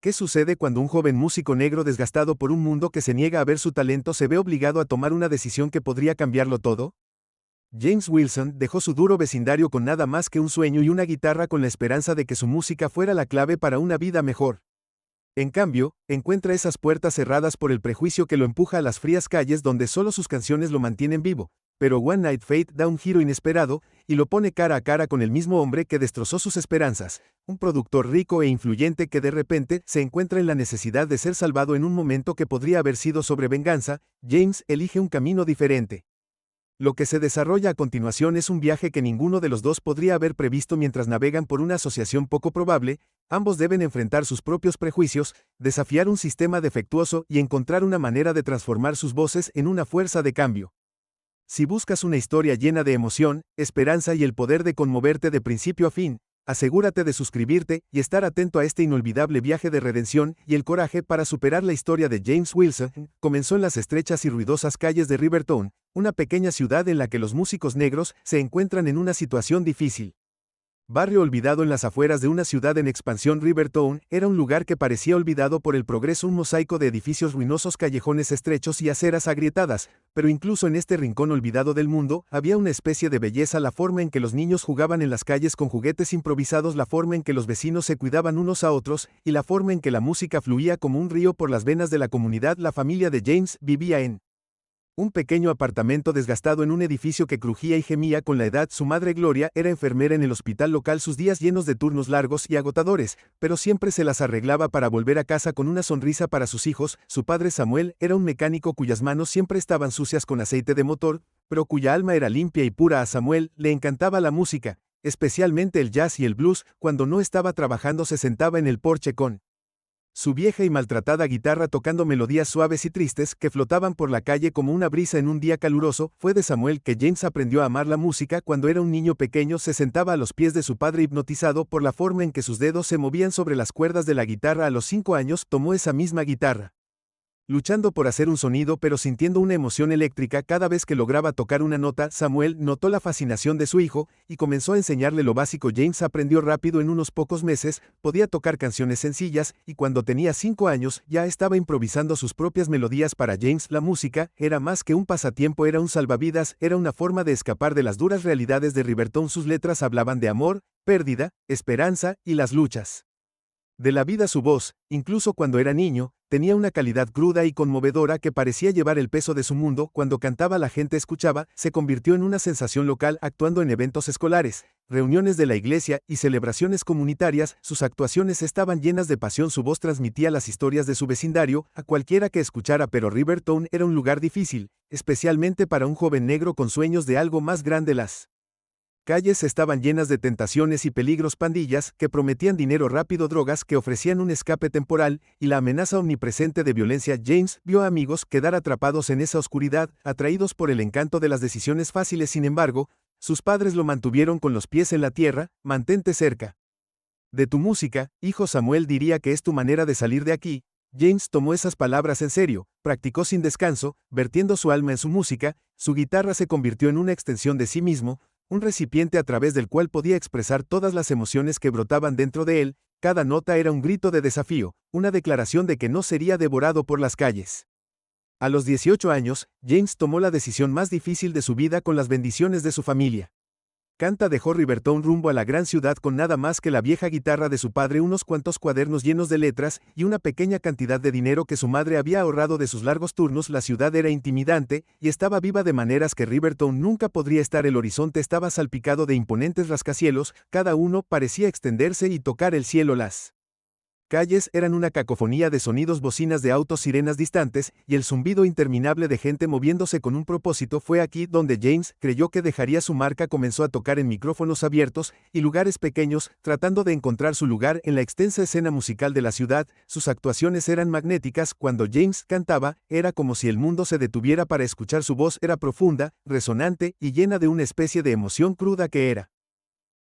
¿Qué sucede cuando un joven músico negro desgastado por un mundo que se niega a ver su talento se ve obligado a tomar una decisión que podría cambiarlo todo? James Wilson dejó su duro vecindario con nada más que un sueño y una guitarra con la esperanza de que su música fuera la clave para una vida mejor. En cambio, encuentra esas puertas cerradas por el prejuicio que lo empuja a las frías calles donde solo sus canciones lo mantienen vivo. Pero One Night Fate da un giro inesperado y lo pone cara a cara con el mismo hombre que destrozó sus esperanzas, un productor rico e influyente que de repente se encuentra en la necesidad de ser salvado en un momento que podría haber sido sobre venganza. James elige un camino diferente. Lo que se desarrolla a continuación es un viaje que ninguno de los dos podría haber previsto mientras navegan por una asociación poco probable. Ambos deben enfrentar sus propios prejuicios, desafiar un sistema defectuoso y encontrar una manera de transformar sus voces en una fuerza de cambio. Si buscas una historia llena de emoción, esperanza y el poder de conmoverte de principio a fin, asegúrate de suscribirte y estar atento a este inolvidable viaje de redención y el coraje para superar. La historia de James Wilson comenzó en las estrechas y ruidosas calles de Rivertown, una pequeña ciudad en la que los músicos negros se encuentran en una situación difícil. Barrio olvidado en las afueras de una ciudad en expansión. Rivertown era un lugar que parecía olvidado por el progreso, un mosaico de edificios ruinosos, callejones estrechos y aceras agrietadas, pero incluso en este rincón olvidado del mundo, había una especie de belleza: la forma en que los niños jugaban en las calles con juguetes improvisados, la forma en que los vecinos se cuidaban unos a otros, y la forma en que la música fluía como un río por las venas de la comunidad. La familia de James vivía en un pequeño apartamento desgastado en un edificio que crujía y gemía con la edad. Su madre Gloria era enfermera en el hospital local, sus días llenos de turnos largos y agotadores, pero siempre se las arreglaba para volver a casa con una sonrisa para sus hijos. Su padre Samuel era un mecánico cuyas manos siempre estaban sucias con aceite de motor, pero cuya alma era limpia y pura. A Samuel le encantaba la música, especialmente el jazz y el blues. Cuando no estaba trabajando se sentaba en el porche con su vieja y maltratada guitarra tocando melodías suaves y tristes que flotaban por la calle como una brisa en un día caluroso. Fue de Samuel que James aprendió a amar la música. Cuando era un niño pequeño se sentaba a los pies de su padre hipnotizado por la forma en que sus dedos se movían sobre las cuerdas de la guitarra. A los 5 años tomó esa misma guitarra, luchando por hacer un sonido pero sintiendo una emoción eléctrica cada vez que lograba tocar una nota. Samuel notó la fascinación de su hijo y comenzó a enseñarle lo básico. James aprendió rápido. En unos pocos meses podía tocar canciones sencillas y cuando tenía 5 años ya estaba improvisando sus propias melodías. Para James la música era más que un pasatiempo, era un salvavidas, era una forma de escapar de las duras realidades de Rivertown. Sus letras hablaban de amor, pérdida, esperanza y las luchas de la vida. Su voz, incluso cuando era niño, tenía una calidad cruda y conmovedora que parecía llevar el peso de su mundo. Cuando cantaba la gente escuchaba. Se convirtió en una sensación local, actuando en eventos escolares, reuniones de la iglesia y celebraciones comunitarias. Sus actuaciones estaban llenas de pasión, su voz transmitía las historias de su vecindario a cualquiera que escuchara. Pero Rivertown era un lugar difícil, especialmente para un joven negro con sueños de algo más grande. Las calles estaban llenas de tentaciones y peligros: pandillas que prometían dinero rápido, drogas que ofrecían un escape temporal, y la amenaza omnipresente de violencia. James vio a amigos quedar atrapados en esa oscuridad, atraídos por el encanto de las decisiones fáciles. Sin embargo, sus padres lo mantuvieron con los pies en la tierra. Mantente cerca de tu música, hijo. Samuel diría que es tu manera de salir de aquí. James tomó esas palabras en serio, practicó sin descanso, vertiendo su alma en su música. Su guitarra se convirtió en una extensión de sí mismo, un recipiente a través del cual podía expresar todas las emociones que brotaban dentro de él. Cada nota era un grito de desafío, una declaración de que no sería devorado por las calles. A los 18 años, James tomó la decisión más difícil de su vida con las bendiciones de su familia. Dejó Rivertown rumbo a la gran ciudad con nada más que la vieja guitarra de su padre, unos cuantos cuadernos llenos de letras y una pequeña cantidad de dinero que su madre había ahorrado de sus largos turnos. La ciudad era intimidante y estaba viva de maneras que Rivertown nunca podría estar. El horizonte estaba salpicado de imponentes rascacielos, cada uno parecía extenderse y tocar el cielo. Las calles eran una cacofonía de sonidos: bocinas de autos, sirenas distantes y el zumbido interminable de gente moviéndose con un propósito. Fue aquí donde James creyó que dejaría su marca. Comenzó a tocar en micrófonos abiertos y lugares pequeños, tratando de encontrar su lugar en la extensa escena musical de la ciudad. Sus actuaciones eran magnéticas. Cuando James cantaba, era como si el mundo se detuviera para escuchar su voz. Era profunda, resonante y llena de una especie de emoción cruda que era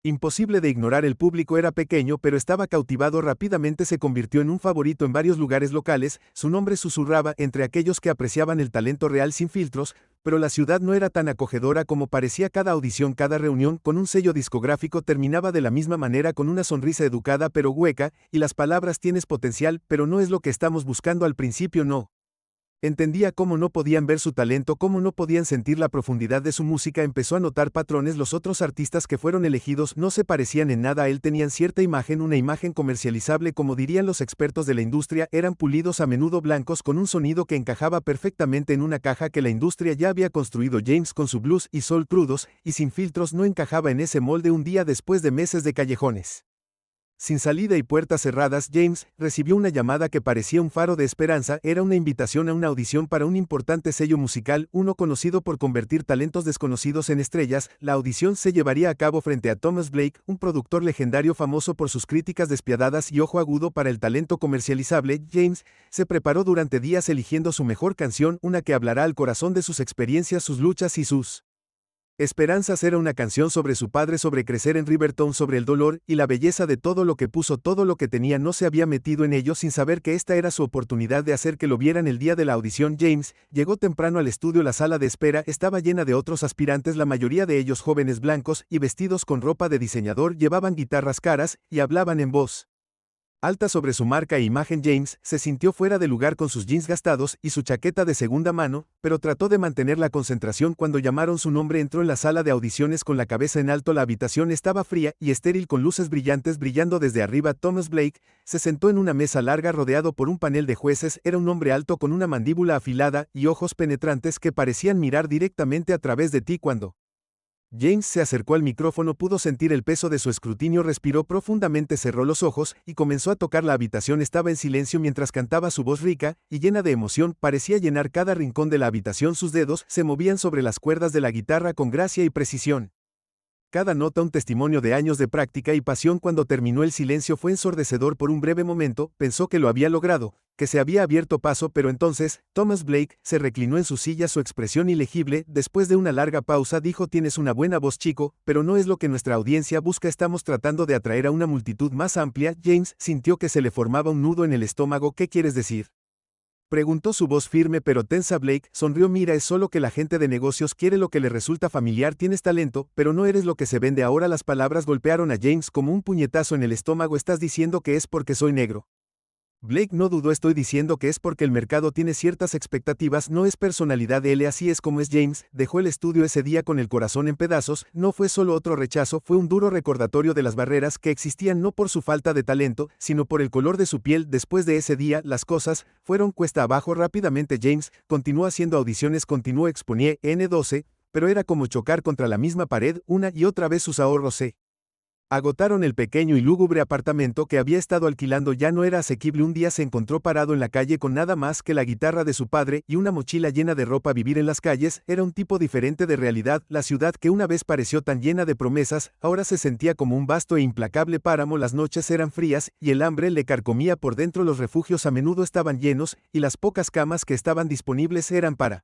Imposible de ignorar, el público era pequeño pero estaba cautivado, rápidamente se convirtió en un favorito en varios lugares locales, su nombre susurraba entre aquellos que apreciaban el talento real sin filtros, pero la ciudad no era tan acogedora como parecía. Cada audición, cada reunión con un sello discográfico terminaba de la misma manera, con una sonrisa educada pero hueca, y las palabras "tienes potencial, pero no es lo que estamos buscando". Al principio no entendía cómo no podían ver su talento, cómo no podían sentir la profundidad de su música. Empezó a notar patrones. Los otros artistas que fueron elegidos no se parecían en nada a él, tenían cierta imagen, una imagen comercializable, como dirían los expertos de la industria, eran pulidos, a menudo blancos, con un sonido que encajaba perfectamente en una caja que la industria ya había construido. James, con su blues y soul crudos y sin filtros, no encajaba en ese molde. Un día, después de meses de callejones sin salida y puertas cerradas, James recibió una llamada que parecía un faro de esperanza. Era una invitación a una audición para un importante sello musical, uno conocido por convertir talentos desconocidos en estrellas. La audición se llevaría a cabo frente a Thomas Blake, un productor legendario famoso por sus críticas despiadadas y ojo agudo para el talento comercializable. James se preparó durante días eligiendo su mejor canción, una que hablará al corazón de sus experiencias, sus luchas y sus esperanzas. Era una canción sobre su padre, sobre crecer en Riverton, sobre el dolor y la belleza de todo lo que puso, todo lo que tenía. No se había metido en ello sin saber que esta era su oportunidad de hacer que lo vieran. El día de la audición, James llegó temprano al estudio. La sala de espera estaba llena de otros aspirantes, la mayoría de ellos jóvenes blancos y vestidos con ropa de diseñador, llevaban guitarras caras y hablaban en voz alta sobre su marca e imagen. James se sintió fuera de lugar con sus jeans gastados y su chaqueta de segunda mano, pero trató de mantener la concentración. Cuando llamaron su nombre, entró en la sala de audiciones con la cabeza en alto. La habitación estaba fría y estéril, con luces brillantes brillando desde arriba. Thomas Blake se sentó en una mesa larga rodeado por un panel de jueces. Era un hombre alto con una mandíbula afilada y ojos penetrantes que parecían mirar directamente a través de ti. Cuando James se acercó al micrófono, pudo sentir el peso de su escrutinio, respiró profundamente, cerró los ojos y comenzó a tocar. La habitación estaba en silencio mientras cantaba. Su voz, rica y llena de emoción, parecía llenar cada rincón de la habitación. Sus dedos se movían sobre las cuerdas de la guitarra con gracia y precisión, cada nota un testimonio de años de práctica y pasión. Cuando terminó, el silencio fue ensordecedor. Por un breve momento pensó que lo había logrado, que se había abierto paso, pero entonces Thomas Blake se reclinó en su silla, su expresión ilegible. Después de una larga pausa dijo: tienes una buena voz, chico, pero no es lo que nuestra audiencia busca. Estamos tratando de atraer a una multitud más amplia. James sintió que se le formaba un nudo en el estómago. ¿Qué quieres decir?, preguntó, su voz firme pero tensa. Blake sonrió. Mira, es solo que la gente de negocios quiere lo que le resulta familiar. Tienes talento, pero no eres lo que se vende ahora. Las palabras golpearon a James como un puñetazo en el estómago. ¿Estás diciendo que es porque soy negro? Blake no dudó. Estoy diciendo que es porque el mercado tiene ciertas expectativas, no es personalidad de él, así es como es. James dejó el estudio ese día con el corazón en pedazos. No fue solo otro rechazo, fue un duro recordatorio de las barreras que existían, no por su falta de talento, sino por el color de su piel. Después de ese día, las cosas fueron cuesta abajo rápidamente. James continuó haciendo audiciones, continuó, exponía N12, pero era como chocar contra la misma pared una y otra vez. Sus ahorros se agotaron. El pequeño y lúgubre apartamento que había estado alquilando ya no era asequible. Un día se encontró parado en la calle con nada más que la guitarra de su padre y una mochila llena de ropa. Vivir en las calles era un tipo diferente de realidad. La ciudad, que una vez pareció tan llena de promesas, ahora se sentía como un vasto e implacable páramo. Las noches eran frías y el hambre le carcomía por dentro. Los refugios a menudo estaban llenos y las pocas camas que estaban disponibles eran para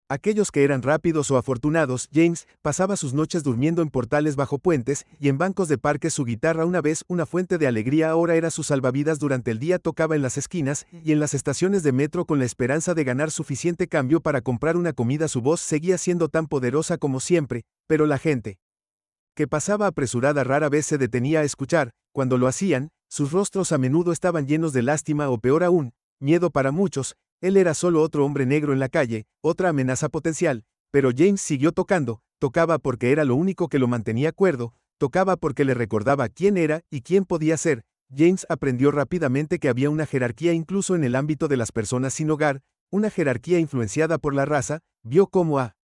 aquellos que eran rápidos o afortunados. James pasaba sus noches durmiendo en portales, bajo puentes y en bancos de parques. Su guitarra, una vez una fuente de alegría, ahora era su salvavidas. Durante el día tocaba en las esquinas y en las estaciones de metro con la esperanza de ganar suficiente cambio para comprar una comida. Su voz seguía siendo tan poderosa como siempre, pero la gente que pasaba apresurada rara vez se detenía a escuchar. Cuando lo hacían, sus rostros a menudo estaban llenos de lástima o, peor aún, miedo. Para muchos, él era solo otro hombre negro en la calle, otra amenaza potencial, pero James siguió tocando. Tocaba porque era lo único que lo mantenía cuerdo, tocaba porque le recordaba quién era y quién podía ser. James aprendió rápidamente que había una jerarquía incluso en el ámbito de las personas sin hogar, una jerarquía influenciada por la raza. Vio cómo a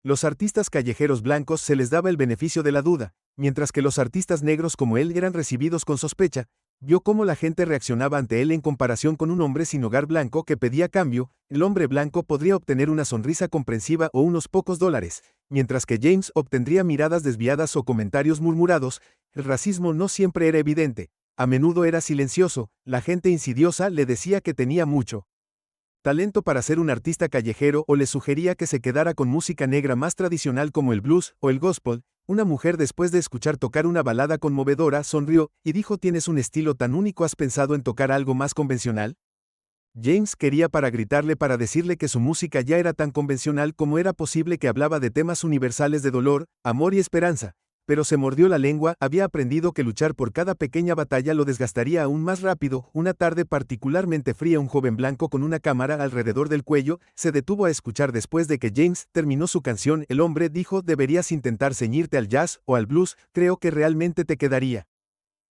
los artistas callejeros blancos se les daba el beneficio de la duda, mientras que los artistas negros como él eran recibidos con sospecha. Vio cómo la gente reaccionaba ante él en comparación con un hombre sin hogar blanco que pedía cambio. El hombre blanco podría obtener una sonrisa comprensiva o unos pocos dólares, mientras que James obtendría miradas desviadas o comentarios murmurados. El racismo no siempre era evidente, a menudo era silencioso. La gente insidiosa le decía que tenía mucho talento para ser un artista callejero o le sugería que se quedara con música negra más tradicional como el blues o el gospel. Una mujer, después de escuchar tocar una balada conmovedora, sonrió y dijo: «¿Tienes un estilo tan único? ¿Has pensado en tocar algo más convencional?». James quería gritarle para decirle que su música ya era tan convencional como era posible, que hablaba de temas universales de dolor, amor y esperanza. Pero se mordió la lengua. Había aprendido que luchar por cada pequeña batalla lo desgastaría aún más rápido. Una tarde particularmente fría, un joven blanco con una cámara alrededor del cuello se detuvo a escuchar. Después de que James terminó su canción, el hombre dijo: «Deberías intentar ceñirte al jazz o al blues, creo que realmente te quedaría».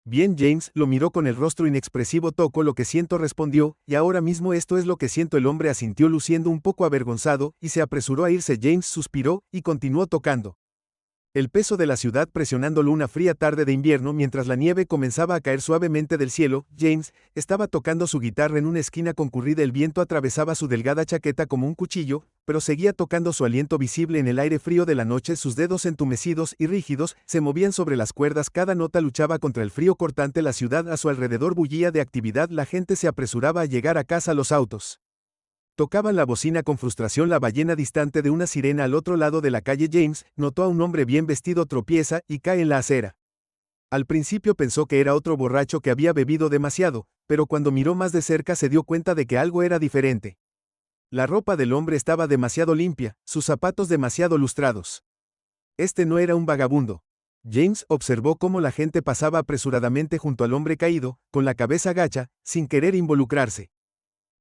Bien, James lo miró con el rostro inexpresivo. «Toco lo que siento», respondió, «y ahora mismo esto es lo que siento». El hombre asintió luciendo un poco avergonzado y se apresuró a irse. James suspiró y continuó tocando. El peso de la ciudad presionándolo una fría tarde de invierno mientras la nieve comenzaba a caer suavemente del cielo. James estaba tocando su guitarra en una esquina concurrida. El viento atravesaba su delgada chaqueta como un cuchillo, pero seguía tocando, su aliento visible en el aire frío de la noche. Sus dedos entumecidos y rígidos se movían sobre las cuerdas. Cada nota luchaba contra el frío cortante. La ciudad a su alrededor bullía de actividad. La gente se apresuraba a llegar a casa. Los autos tocaban la bocina con frustración. La ballena distante de una sirena al otro lado de la calle. James notó a un hombre bien vestido, tropieza y cae en la acera. Al principio pensó que era otro borracho que había bebido demasiado, pero cuando miró más de cerca se dio cuenta de que algo era diferente. La ropa del hombre estaba demasiado limpia, sus zapatos demasiado lustrados. Este no era un vagabundo. James observó cómo la gente pasaba apresuradamente junto al hombre caído, con la cabeza gacha, sin querer involucrarse.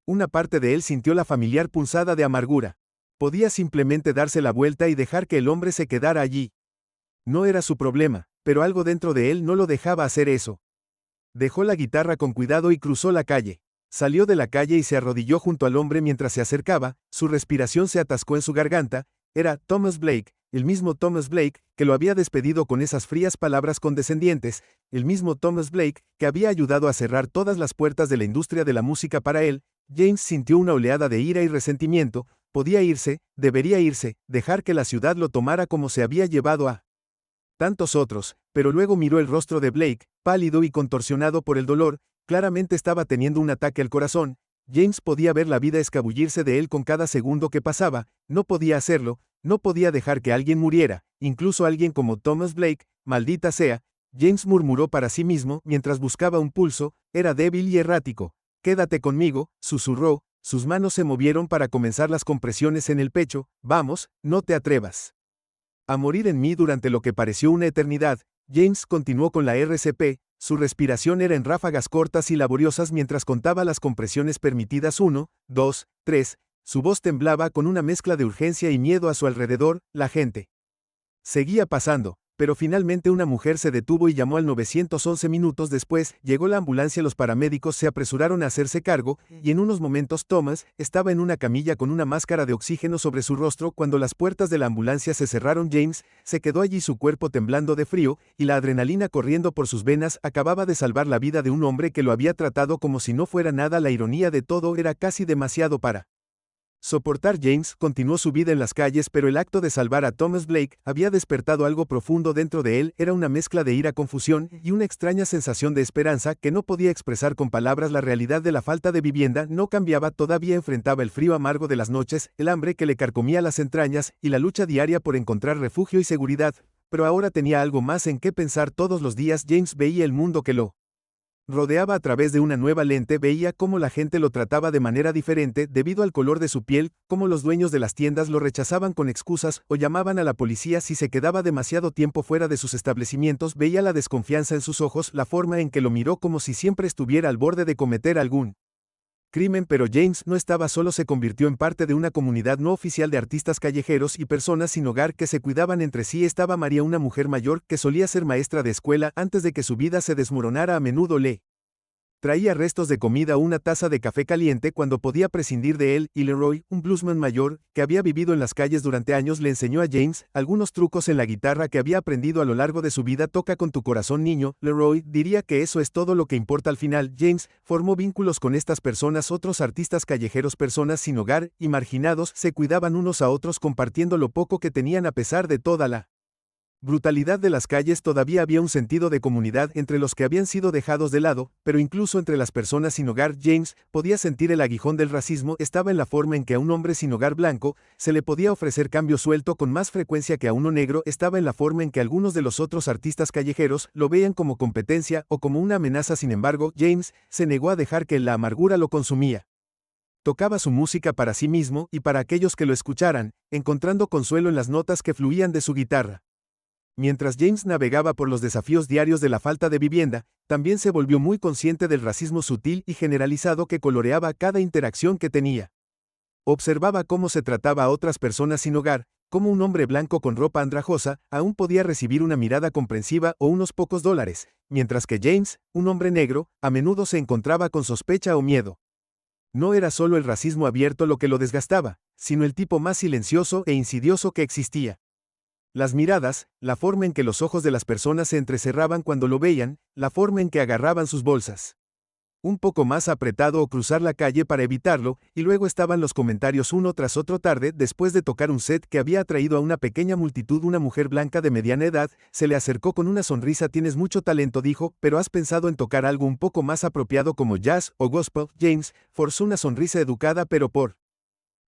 Una parte de él sintió la familiar punzada de amargura. Podía simplemente darse la vuelta y dejar que el hombre se quedara allí. No era su problema, pero algo dentro de él no lo dejaba hacer eso. Dejó la guitarra con cuidado y cruzó la calle. Salió de la calle y se arrodilló junto al hombre mientras se acercaba. Su respiración se atascó en su garganta. Era Thomas Blake, el mismo Thomas Blake que lo había despedido con esas frías palabras condescendientes, el mismo Thomas Blake que había ayudado a cerrar todas las puertas de la industria de la música para él. James sintió una oleada de ira y resentimiento. Podía irse, debería irse, dejar que la ciudad lo tomara como se había llevado a tantos otros, pero luego miró el rostro de Blake, pálido y contorsionado por el dolor. Claramente estaba teniendo un ataque al corazón. James podía ver la vida escabullirse de él con cada segundo que pasaba. No podía hacerlo, no podía dejar que alguien muriera, incluso alguien como Thomas Blake. Maldita sea, James murmuró para sí mismo mientras buscaba un pulso. Era débil y errático. «Quédate conmigo», susurró. Sus manos se movieron para comenzar las compresiones en el pecho. «Vamos, no te atrevas a morir en mí». Durante lo que pareció una eternidad, James continuó con la RCP. Su respiración era en ráfagas cortas y laboriosas mientras contaba las compresiones permitidas. 1, 2, 3. Su voz temblaba con una mezcla de urgencia y miedo a su alrededor. La gente seguía pasando, pero finalmente una mujer se detuvo y llamó al 911. Minutos después, llegó la ambulancia. Los paramédicos se apresuraron a hacerse cargo, y en unos momentos Thomas estaba en una camilla con una máscara de oxígeno sobre su rostro. Cuando las puertas de la ambulancia se cerraron, James se quedó allí, su cuerpo temblando de frío, y la adrenalina corriendo por sus venas. Acababa de salvar la vida de un hombre que lo había tratado como si no fuera nada. La ironía de todo era casi demasiado para soportar. James continuó su vida en las calles, pero el acto de salvar a Thomas Blake había despertado algo profundo dentro de él. Era una mezcla de ira, confusión y una extraña sensación de esperanza que no podía expresar con palabras. La realidad de la falta de vivienda no cambiaba. Todavía enfrentaba el frío amargo de las noches, el hambre que le carcomía las entrañas y la lucha diaria por encontrar refugio y seguridad. Pero ahora tenía algo más en qué pensar. Todos los días James veía el mundo que lo rodeaba a través de una nueva lente. Veía cómo la gente lo trataba de manera diferente debido al color de su piel, cómo los dueños de las tiendas lo rechazaban con excusas o llamaban a la policía si se quedaba demasiado tiempo fuera de sus establecimientos. Veía la desconfianza en sus ojos, la forma en que lo miró como si siempre estuviera al borde de cometer algún crimen. Pero James no estaba solo. Se convirtió en parte de una comunidad no oficial de artistas callejeros y personas sin hogar que se cuidaban entre sí. Estaba María, una mujer mayor que solía ser maestra de escuela antes de que su vida se desmoronara. A menudo le traía restos de comida o una taza de café caliente cuando podía prescindir de él. Y Leroy, un bluesman mayor, que había vivido en las calles durante años, le enseñó a James algunos trucos en la guitarra que había aprendido a lo largo de su vida. «Toca con tu corazón, niño». Leroy diría que eso es todo lo que importa al final. James formó vínculos con estas personas, otros artistas callejeros, personas sin hogar y marginados. Se cuidaban unos a otros, compartiendo lo poco que tenían a pesar de toda la Brutalidad de las calles. Todavía había un sentido de comunidad entre los que habían sido dejados de lado, pero incluso entre las personas sin hogar. James podía sentir el aguijón del racismo. Estaba en la forma en que a un hombre sin hogar blanco se le podía ofrecer cambio suelto con más frecuencia que a uno negro. Estaba en la forma en que algunos de los otros artistas callejeros lo veían como competencia o como una amenaza. Sin embargo, James se negó a dejar que la amargura lo consumía. Tocaba su música para sí mismo y para aquellos que lo escucharan, encontrando consuelo en las notas que fluían de su guitarra. Mientras James navegaba por los desafíos diarios de la falta de vivienda, también se volvió muy consciente del racismo sutil y generalizado que coloreaba cada interacción que tenía. Observaba cómo se trataba a otras personas sin hogar, cómo un hombre blanco con ropa andrajosa aún podía recibir una mirada comprensiva o unos pocos dólares, mientras que James, un hombre negro, a menudo se encontraba con sospecha o miedo. No era solo el racismo abierto lo que lo desgastaba, sino el tipo más silencioso e insidioso que existía. Las miradas, la forma en que los ojos de las personas se entrecerraban cuando lo veían, la forma en que agarraban sus bolsas. Un poco más apretado o cruzar la calle para evitarlo, y luego estaban los comentarios uno tras otro. Tarde después de tocar un set que había atraído a una pequeña multitud. Una mujer blanca de mediana edad se le acercó con una sonrisa. Tienes mucho talento, dijo, pero ¿has pensado en tocar algo un poco más apropiado como jazz o gospel? James forzó una sonrisa educada pero por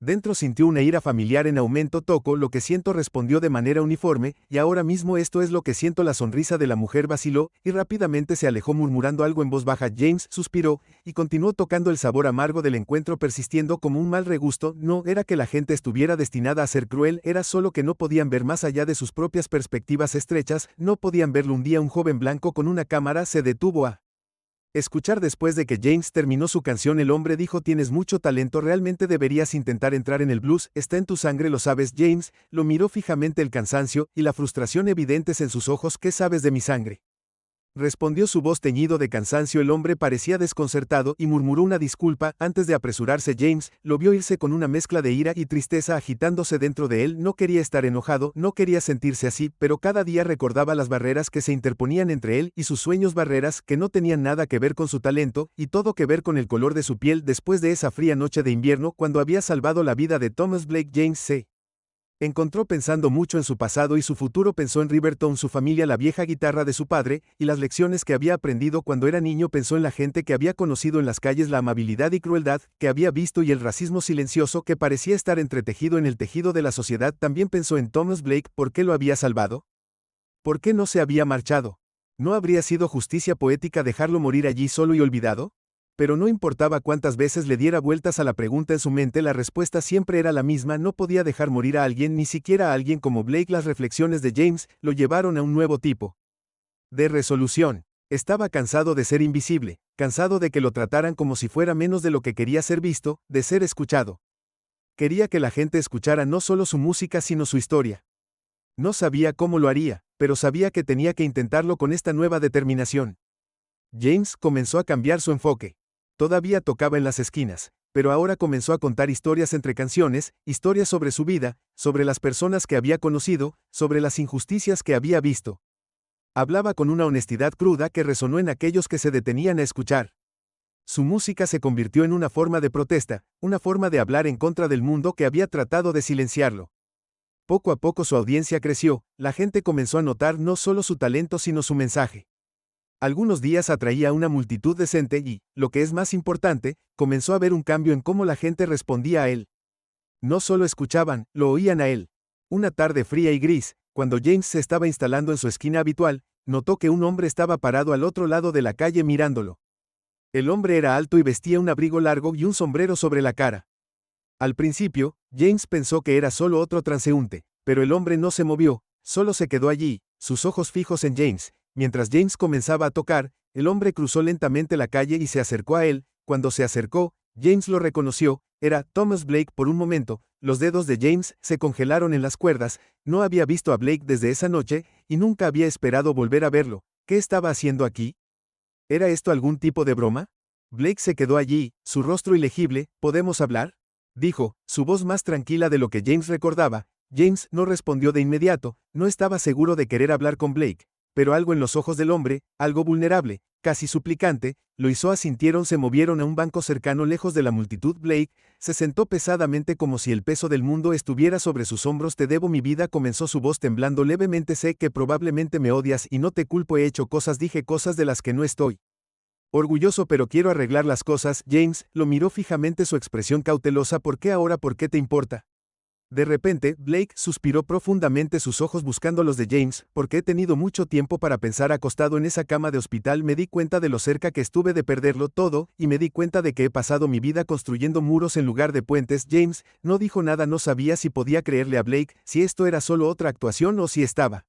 dentro sintió una ira familiar en aumento. Toco lo que siento, respondió de manera uniforme, y ahora mismo esto es lo que siento. La sonrisa de la mujer vaciló, y rápidamente se alejó murmurando algo en voz baja. James suspiró, y continuó tocando. El sabor amargo del encuentro persistiendo como un mal regusto. No era que la gente estuviera destinada a ser cruel, era solo que no podían ver más allá de sus propias perspectivas estrechas. No podían verlo. Un día un joven blanco con una cámara se detuvo a escuchar. Después de que James terminó su canción, el hombre dijo: tienes mucho talento, realmente deberías intentar entrar en el blues, está en tu sangre, lo sabes. James lo miró fijamente, el cansancio y la frustración evidentes en sus ojos. ¿Qué sabes de mi sangre?, respondió su voz teñido de cansancio. El hombre parecía desconcertado y murmuró una disculpa. Antes de apresurarse, James lo vio irse con una mezcla de ira y tristeza agitándose dentro de él. No quería estar enojado, no quería sentirse así, pero cada día recordaba las barreras que se interponían entre él y sus sueños, barreras que no tenían nada que ver con su talento, y todo que ver con el color de su piel. Después de esa fría noche de invierno, cuando había salvado la vida de Thomas Blake, James se encontró pensando mucho en su pasado y su futuro. Pensó en Riverton, su familia, la vieja guitarra de su padre, y las lecciones que había aprendido cuando era niño. Pensó en la gente que había conocido en las calles, la amabilidad y crueldad que había visto y el racismo silencioso que parecía estar entretejido en el tejido de la sociedad. También pensó en Thomas Blake. ¿Por qué lo había salvado? ¿Por qué no se había marchado? ¿No habría sido justicia poética dejarlo morir allí solo y olvidado? Pero no importaba cuántas veces le diera vueltas a la pregunta en su mente, la respuesta siempre era la misma: no podía dejar morir a alguien, ni siquiera a alguien como Blake. Las reflexiones de James lo llevaron a un nuevo tipo de resolución. Estaba cansado de ser invisible, cansado de que lo trataran como si fuera menos de lo que quería ser visto, de ser escuchado. Quería que la gente escuchara no solo su música sino su historia. No sabía cómo lo haría, pero sabía que tenía que intentarlo con esta nueva determinación. James comenzó a cambiar su enfoque. Todavía tocaba en las esquinas, pero ahora comenzó a contar historias entre canciones, historias sobre su vida, sobre las personas que había conocido, sobre las injusticias que había visto. Hablaba con una honestidad cruda que resonó en aquellos que se detenían a escuchar. Su música se convirtió en una forma de protesta, una forma de hablar en contra del mundo que había tratado de silenciarlo. Poco a poco su audiencia creció, la gente comenzó a notar no solo su talento sino su mensaje. Algunos días atraía a una multitud decente y, lo que es más importante, comenzó a ver un cambio en cómo la gente respondía a él. No solo escuchaban, lo oían a él. Una tarde fría y gris, cuando James se estaba instalando en su esquina habitual, notó que un hombre estaba parado al otro lado de la calle mirándolo. El hombre era alto y vestía un abrigo largo y un sombrero sobre la cara. Al principio, James pensó que era solo otro transeúnte, pero el hombre no se movió, solo se quedó allí, sus ojos fijos en James. Mientras James comenzaba a tocar, el hombre cruzó lentamente la calle y se acercó a él. Cuando se acercó, James lo reconoció, era Thomas Blake. Por un momento, los dedos de James se congelaron en las cuerdas. No había visto a Blake desde esa noche, y nunca había esperado volver a verlo. ¿Qué estaba haciendo aquí? ¿Era esto algún tipo de broma? Blake se quedó allí, su rostro ilegible. ¿Podemos hablar?, dijo, su voz más tranquila de lo que James recordaba. James no respondió de inmediato, no estaba seguro de querer hablar con Blake. Pero algo en los ojos del hombre, algo vulnerable, casi suplicante, Lois asintieron, se movieron a un banco cercano lejos de la multitud. Blake se sentó pesadamente como si el peso del mundo estuviera sobre sus hombros. Te debo mi vida, comenzó su voz temblando levemente. Sé que probablemente me odias y no te culpo, he hecho cosas, dije cosas de las que no estoy orgulloso, pero quiero arreglar las cosas. James lo miró fijamente, su expresión cautelosa. ¿Por qué ahora? ¿Por qué te importa? De repente, Blake suspiró profundamente, sus ojos buscando los de James. Porque he tenido mucho tiempo para pensar acostado en esa cama de hospital. Me di cuenta de lo cerca que estuve de perderlo todo, y me di cuenta de que he pasado mi vida construyendo muros en lugar de puentes. James no dijo nada, no sabía si podía creerle a Blake, si esto era solo otra actuación o si estaba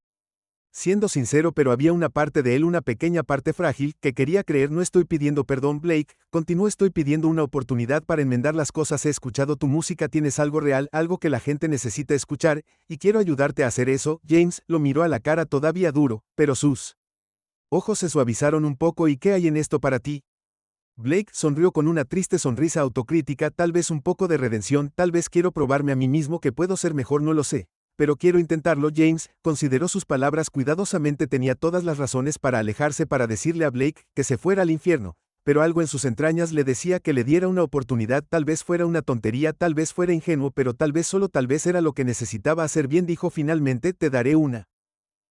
siendo sincero, pero había una parte de él, una pequeña parte frágil, que quería creer. No estoy pidiendo perdón, Blake, continuó, estoy pidiendo una oportunidad para enmendar las cosas. He escuchado tu música, tienes algo real, algo que la gente necesita escuchar, y quiero ayudarte a hacer eso. James lo miró a la cara, todavía duro, pero sus ojos se suavizaron un poco. ¿Y qué hay en esto para ti? Blake sonrió con una triste sonrisa autocrítica, tal vez un poco de redención, tal vez quiero probarme a mí mismo que puedo ser mejor, no lo sé. Pero quiero intentarlo. James consideró sus palabras cuidadosamente, tenía todas las razones para alejarse, para decirle a Blake que se fuera al infierno, pero algo en sus entrañas le decía que le diera una oportunidad. Tal vez fuera una tontería, tal vez fuera ingenuo, pero tal vez, solo tal vez, era lo que necesitaba hacer. Bien, dijo finalmente, te daré una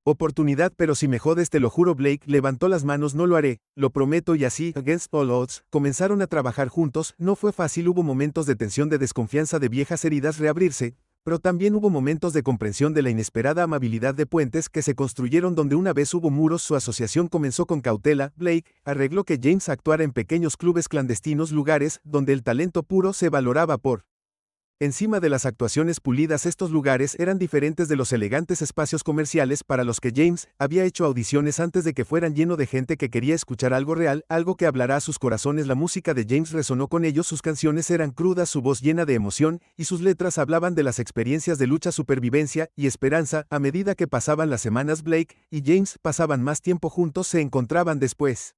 oportunidad, pero si me jodes te lo juro. Blake levantó las manos, no lo haré, lo prometo, y así, against all odds, comenzaron a trabajar juntos. No fue fácil, hubo momentos de tensión, de desconfianza, de viejas heridas reabrirse, pero también hubo momentos de comprensión, de la inesperada amabilidad, de puentes que se construyeron donde una vez hubo muros. Su asociación comenzó con cautela. Blake arregló que James actuara en pequeños clubes clandestinos, lugares donde el talento puro se valoraba por encima de las actuaciones pulidas. Estos lugares eran diferentes de los elegantes espacios comerciales para los que James había hecho audiciones antes de que fueran, lleno de gente que quería escuchar algo real, algo que hablará a sus corazones. La música de James resonó con ellos, sus canciones eran crudas, su voz llena de emoción, y sus letras hablaban de las experiencias de lucha, supervivencia y esperanza. A medida que pasaban las semanas, Blake y James pasaban más tiempo juntos, se encontraban después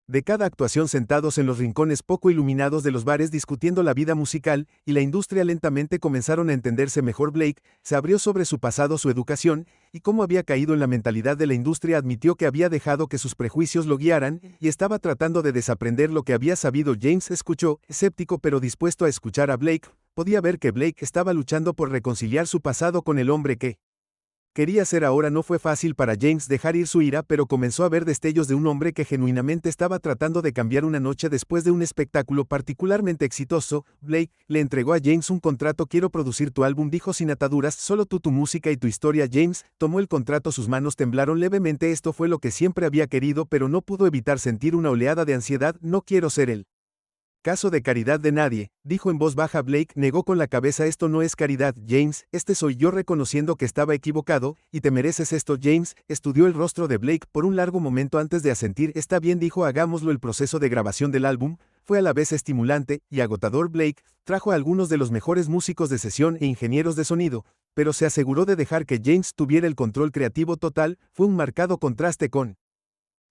de cada actuación sentados en los rincones poco iluminados de los bares discutiendo la vida musical y la industria. Lentamente comenzaron a entenderse mejor. Blake se abrió sobre su pasado, su educación, y cómo había caído en la mentalidad de la industria. Admitió que había dejado que sus prejuicios lo guiaran y estaba tratando de desaprender lo que había sabido. James escuchó, escéptico pero dispuesto a escuchar a Blake. Podía ver que Blake estaba luchando por reconciliar su pasado con el hombre que quería ser ahora. No fue fácil para James dejar ir su ira, pero comenzó a ver destellos de un hombre que genuinamente estaba tratando de cambiar. Una noche después de un espectáculo particularmente exitoso, Blake le entregó a James un contrato. Quiero producir tu álbum, dijo, sin ataduras, solo tú, tu música y tu historia. James tomó el contrato, sus manos temblaron levemente. Esto fue lo que siempre había querido, pero no pudo evitar sentir una oleada de ansiedad. No quiero ser él caso de caridad de nadie, dijo en voz baja. Blake negó con la cabeza. Esto no es caridad, James, este soy yo, reconociendo que estaba equivocado, y te mereces esto. James estudió el rostro de Blake por un largo momento antes de asentir. Está bien, dijo, hagámoslo. El proceso de grabación del álbum fue a la vez estimulante y agotador. Blake trajo a algunos de los mejores músicos de sesión e ingenieros de sonido, pero se aseguró de dejar que James tuviera el control creativo total. Fue un marcado contraste con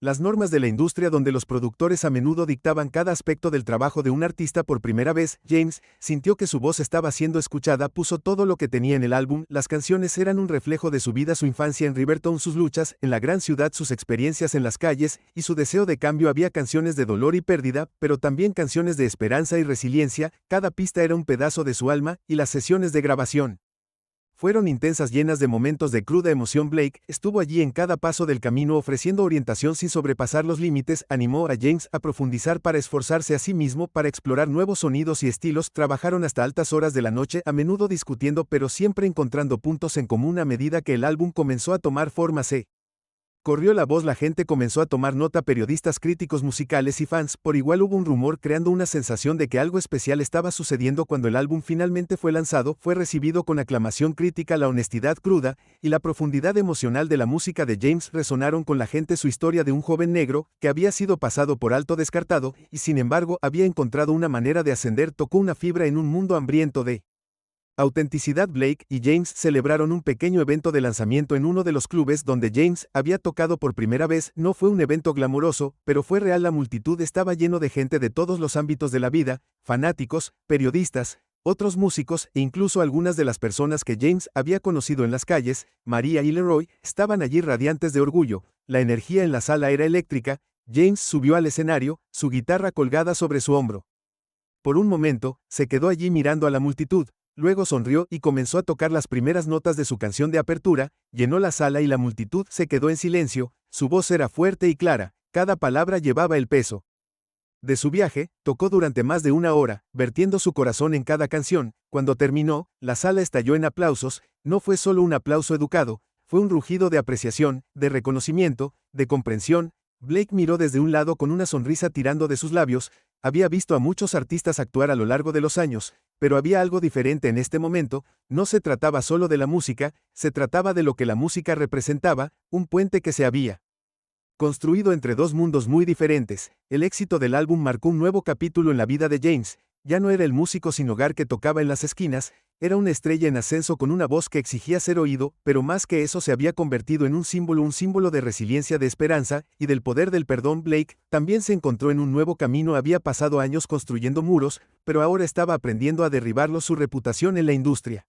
las normas de la industria, donde los productores a menudo dictaban cada aspecto del trabajo de un artista. Por primera vez, James sintió que su voz estaba siendo escuchada. Puso todo lo que tenía en el álbum. Las canciones eran un reflejo de su vida, su infancia en Riverton, sus luchas en la gran ciudad, sus experiencias en las calles y su deseo de cambio. Había canciones de dolor y pérdida, pero también canciones de esperanza y resiliencia. Cada pista era un pedazo de su alma, y las sesiones de grabación fueron intensas, llenas de momentos de cruda emoción. Blake estuvo allí en cada paso del camino, ofreciendo orientación sin sobrepasar los límites. Animó a James a profundizar, para esforzarse a sí mismo, para explorar nuevos sonidos y estilos. Trabajaron hasta altas horas de la noche, a menudo discutiendo, pero siempre encontrando puntos en común. A medida que el álbum comenzó a tomar forma, corrió la voz, la gente comenzó a tomar nota, periodistas, críticos musicales y fans. Por igual hubo un rumor, creando una sensación de que algo especial estaba sucediendo. Cuando el álbum finalmente fue lanzado, fue recibido con aclamación crítica. La honestidad cruda y la profundidad emocional de la música de James resonaron con la gente. Su historia de un joven negro que había sido pasado por alto, descartado, y sin embargo había encontrado una manera de ascender, tocó una fibra en un mundo hambriento de autenticidad. Blake y James celebraron un pequeño evento de lanzamiento en uno de los clubes donde James había tocado por primera vez. No fue un evento glamuroso, pero fue real. La multitud estaba lleno de gente de todos los ámbitos de la vida, fanáticos, periodistas, otros músicos e incluso algunas de las personas que James había conocido en las calles. María y Leroy estaban allí radiantes de orgullo. La energía en la sala era eléctrica, James subió al escenario, su guitarra colgada sobre su hombro. Por un momento, se quedó allí mirando a la multitud, luego sonrió y comenzó a tocar las primeras notas de su canción de apertura, llenó la sala y la multitud se quedó en silencio, su voz era fuerte y clara, cada palabra llevaba el peso de su viaje. Tocó durante más de una hora, vertiendo su corazón en cada canción. Cuando terminó, la sala estalló en aplausos. No fue solo un aplauso educado, fue un rugido de apreciación, de reconocimiento, de comprensión. Blake miró desde un lado con una sonrisa tirando de sus labios. Había visto a muchos artistas actuar a lo largo de los años, pero había algo diferente en este momento. No se trataba solo de la música, se trataba de lo que la música representaba, un puente que se había construido entre dos mundos muy diferentes. El éxito del álbum marcó un nuevo capítulo en la vida de James. Ya no era el músico sin hogar que tocaba en las esquinas, era una estrella en ascenso con una voz que exigía ser oído, pero más que eso se había convertido en un símbolo de resiliencia, de esperanza, y del poder del perdón. Blake también se encontró en un nuevo camino. Había pasado años construyendo muros, pero ahora estaba aprendiendo a derribarlos. Su reputación en la industria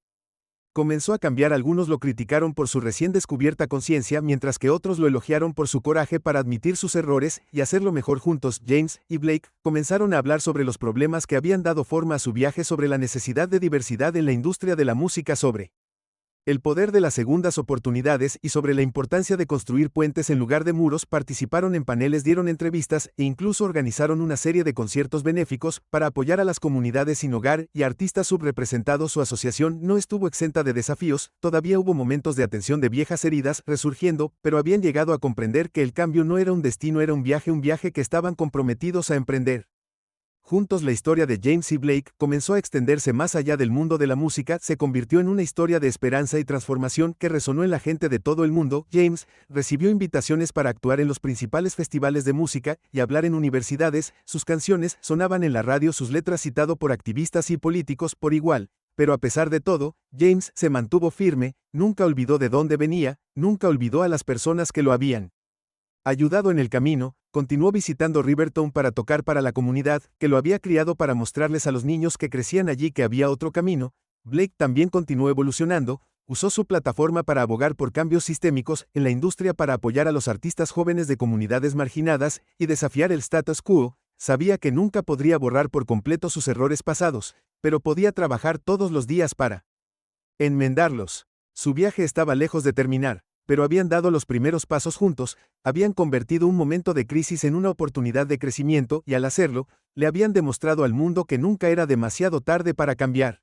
comenzó a cambiar. Algunos lo criticaron por su recién descubierta conciencia, mientras que otros lo elogiaron por su coraje para admitir sus errores y hacerlo mejor juntos. James y Blake comenzaron a hablar sobre los problemas que habían dado forma a su viaje, sobre la necesidad de diversidad en la industria de la música, sobre el poder de las segundas oportunidades y sobre la importancia de construir puentes en lugar de muros. Participaron en paneles, dieron entrevistas e incluso organizaron una serie de conciertos benéficos para apoyar a las comunidades sin hogar y artistas subrepresentados. Su asociación no estuvo exenta de desafíos, todavía hubo momentos de atención de viejas heridas resurgiendo, pero habían llegado a comprender que el cambio no era un destino, era un viaje que estaban comprometidos a emprender. Juntos, la historia de James y Blake comenzó a extenderse más allá del mundo de la música, se convirtió en una historia de esperanza y transformación que resonó en la gente de todo el mundo. James recibió invitaciones para actuar en los principales festivales de música y hablar en universidades. Sus canciones sonaban en la radio, sus letras citado por activistas y políticos por igual. Pero a pesar de todo, James se mantuvo firme, nunca olvidó de dónde venía, nunca olvidó a las personas que lo habían ayudado en el camino. Continuó visitando Riverton para tocar para la comunidad, que lo había criado, para mostrarles a los niños que crecían allí que había otro camino. Blake también continuó evolucionando, usó su plataforma para abogar por cambios sistémicos en la industria, para apoyar a los artistas jóvenes de comunidades marginadas y desafiar el status quo. Sabía que nunca podría borrar por completo sus errores pasados, pero podía trabajar todos los días para enmendarlos. Su viaje estaba lejos de terminar, pero habían dado los primeros pasos juntos, habían convertido un momento de crisis en una oportunidad de crecimiento y al hacerlo, le habían demostrado al mundo que nunca era demasiado tarde para cambiar.